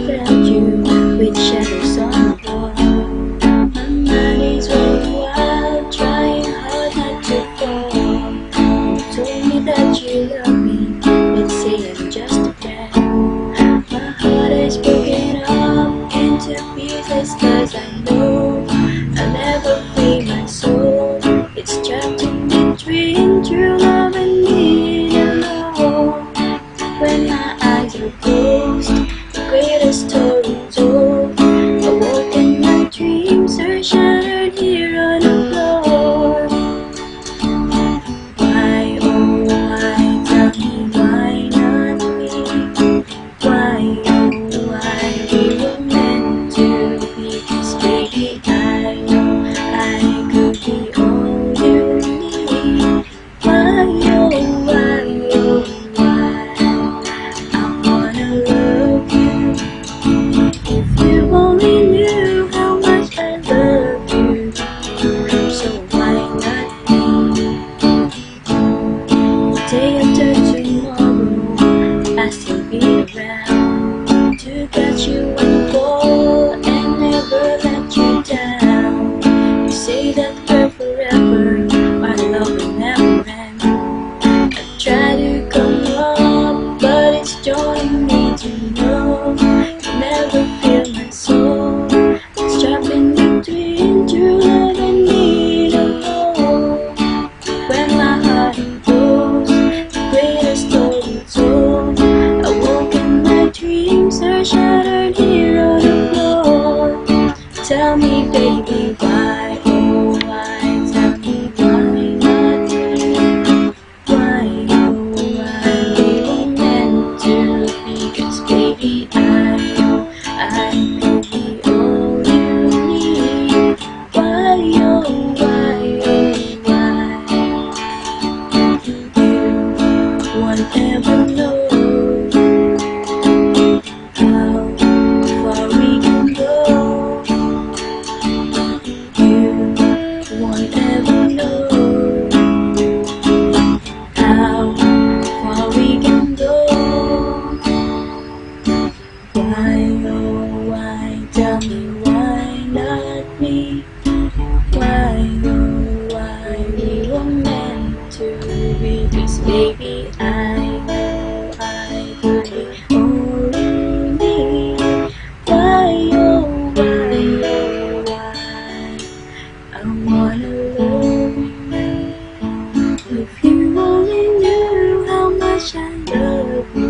without you, with shadows on the wall. My mind is running wild, trying hard not to fall. You told me that you love me, but say I'm just a friend. My heart is broken up into pieces, 'cause I know I'll never free my soul. It's trapped in between true love and need alone. When my eyes are closed, the greatest story told. Awoke and my dreams are shattered here on the floor. Why, oh why, tell me why not me? Why, oh why, we were meant to be. 'Cause baby, I know I could be all you need. Why, oh why, oh why, I wanna love you. If you only knew how much I love you, so why not me? Day after tomorrow, I still be around to catch you on the ball and never let you down. You say that we're forever, our love will never end. I try to come up, but it's joining me to know you never feel my soul. It's trapped in between true love and need alone. When my heart goes, the greatest story told. Awoke and my dreams are shattered here on the floor. Tell me, baby, why, oh why, tell me why not me? Why, oh why, we were meant to be. 'Cause baby, I know I could be all you need. Why, oh why, you won't ever know how far we can go. You won't ever know how far we can go. Why, oh why, tell me why not me? Why, oh why, we were meant to be. 'Cause baby, I know I could be all you need. Why, oh why, I wanna love you. If you only knew how much I love you.